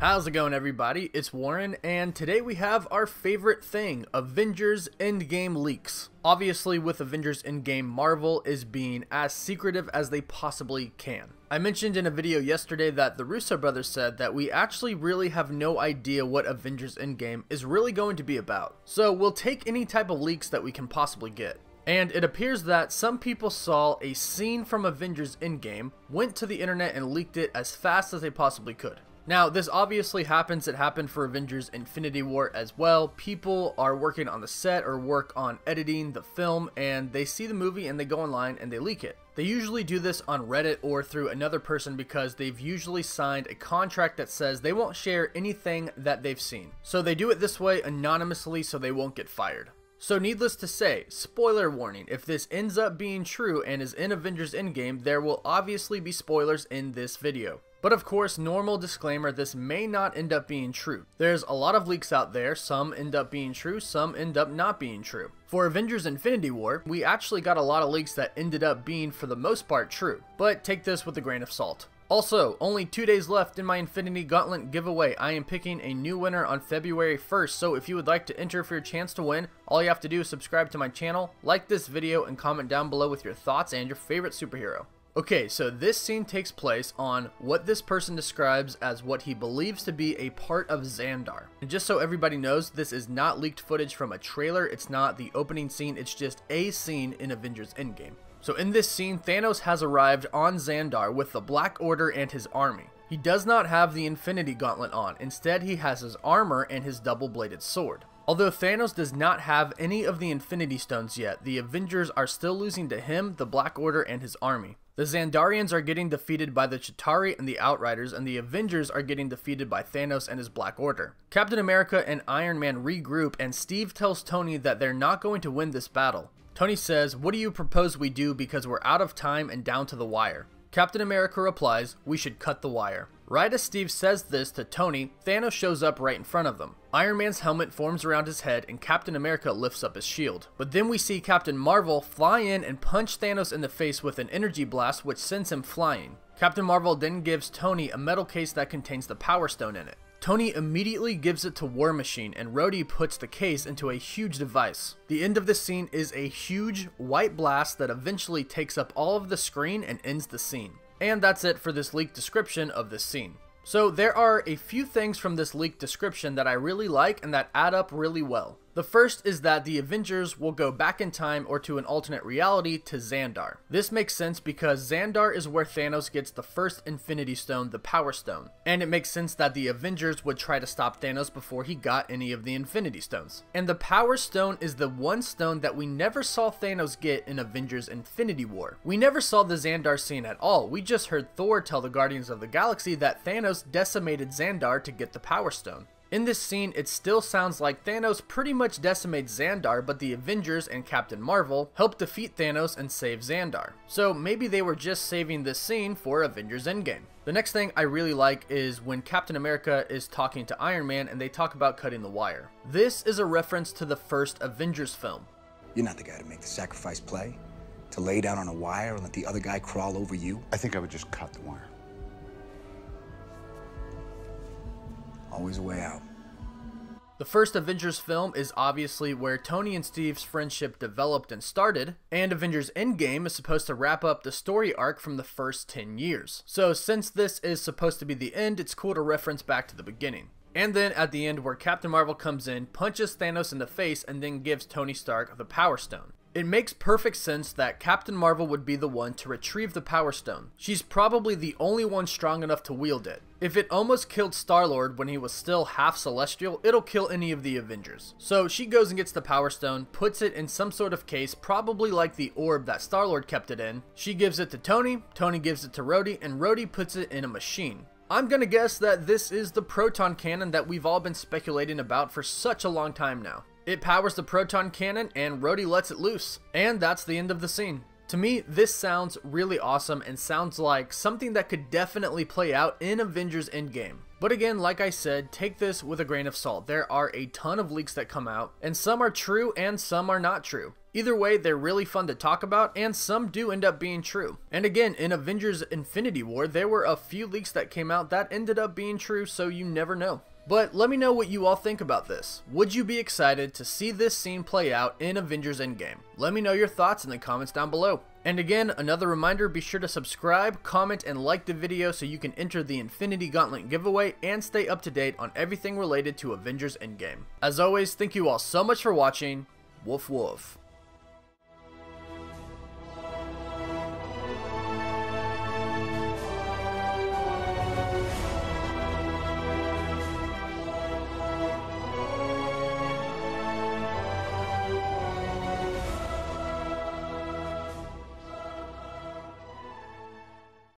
How's it going, everybody? It's Warren, and today we have our favorite thing, Avengers Endgame leaks. Obviously, with Avengers Endgame, Marvel is being as secretive as they possibly can. I mentioned in a video yesterday that the Russo brothers said that we actually really have no idea what Avengers Endgame is really going to be about. So we'll take any type of leaks that we can possibly get. And it appears that some people saw a scene from Avengers Endgame, went to the internet and leaked it as fast as they possibly could. Now, this obviously happens. It happened for Avengers Infinity War as well. People are working on the set or work on editing the film, and they see the movie and they go online and they leak it. They usually do this on Reddit or through another person because they've usually signed a contract that says they won't share anything that they've seen. So they do it this way anonymously so they won't get fired. So needless to say, spoiler warning, if this ends up being true and is in Avengers Endgame, there will obviously be spoilers in this video. But of course, normal disclaimer, this may not end up being true. There's a lot of leaks out there, some end up being true, some end up not being true. For Avengers Infinity War, we actually got a lot of leaks that ended up being for the most part true, but take this with a grain of salt. Also, only 2 days left in my Infinity Gauntlet giveaway. I am picking a new winner on February 1st, so if you would like to enter for your chance to win, all you have to do is subscribe to my channel, like this video, and comment down below with your thoughts and your favorite superhero. Okay, so this scene takes place on what this person describes as what he believes to be a part of Xandar. And just so everybody knows, this is not leaked footage from a trailer, it's not the opening scene, it's just a scene in Avengers Endgame. So in this scene, Thanos has arrived on Xandar with the Black Order and his army. He does not have the Infinity Gauntlet on, instead he has his armor and his double-bladed sword. Although Thanos does not have any of the Infinity Stones yet, the Avengers are still losing to him, the Black Order, and his army. The Xandarians are getting defeated by the Chitauri and the Outriders, and the Avengers are getting defeated by Thanos and his Black Order. Captain America and Iron Man regroup, and Steve tells Tony that they're not going to win this battle. Tony says, "What do you propose we do because we're out of time and down to the wire?" Captain America replies, "We should cut the wire." Right as Steve says this to Tony, Thanos shows up right in front of them. Iron Man's helmet forms around his head and Captain America lifts up his shield. But then we see Captain Marvel fly in and punch Thanos in the face with an energy blast which sends him flying. Captain Marvel then gives Tony a metal case that contains the Power Stone in it. Tony immediately gives it to War Machine, and Rhodey puts the case into a huge device. The end of this scene is a huge white blast that eventually takes up all of the screen and ends the scene. And that's it for this leaked description of this scene. So there are a few things from this leaked description that I really like and that add up really well. The first is that the Avengers will go back in time or to an alternate reality to Xandar. This makes sense because Xandar is where Thanos gets the first Infinity Stone, the Power Stone. And it makes sense that the Avengers would try to stop Thanos before he got any of the Infinity Stones. And the Power Stone is the one stone that we never saw Thanos get in Avengers Infinity War. We never saw the Xandar scene at all. We just heard Thor tell the Guardians of the Galaxy that Thanos decimated Xandar to get the Power Stone. In this scene, it still sounds like Thanos pretty much decimates Xandar, but the Avengers and Captain Marvel help defeat Thanos and save Xandar. So maybe they were just saving this scene for Avengers Endgame. The next thing I really like is when Captain America is talking to Iron Man and they talk about cutting the wire. This is a reference to the first Avengers film. You're not the guy to make the sacrifice play, to lay down on a wire and let the other guy crawl over you. I think I would just cut the wire. Always a way out. The first Avengers film is obviously where Tony and Steve's friendship developed and started, and Avengers Endgame is supposed to wrap up the story arc from the first 10 years. So since this is supposed to be the end, it's cool to reference back to the beginning. And then at the end where Captain Marvel comes in, punches Thanos in the face, and then gives Tony Stark the Power Stone. It makes perfect sense that Captain Marvel would be the one to retrieve the Power Stone. She's probably the only one strong enough to wield it. If it almost killed Star-Lord when he was still half celestial, it'll kill any of the Avengers. So she goes and gets the Power Stone, puts it in some sort of case, probably like the orb that Star-Lord kept it in. She gives it to Tony, Tony gives it to Rhodey, and Rhodey puts it in a machine. I'm gonna guess that this is the proton cannon that we've all been speculating about for such a long time now. It powers the proton cannon and Rhodey lets it loose. And that's the end of the scene. To me, this sounds really awesome and sounds like something that could definitely play out in Avengers Endgame. But again, like I said, take this with a grain of salt. There are a ton of leaks that come out, and some are true and some are not true. Either way, they're really fun to talk about, and some do end up being true. And again, in Avengers Infinity War, there were a few leaks that came out that ended up being true, so you never know. But let me know what you all think about this. Would you be excited to see this scene play out in Avengers Endgame? Let me know your thoughts in the comments down below. And again, another reminder, be sure to subscribe, comment, and like the video so you can enter the Infinity Gauntlet giveaway and stay up to date on everything related to Avengers Endgame. As always, thank you all so much for watching. Woof woof.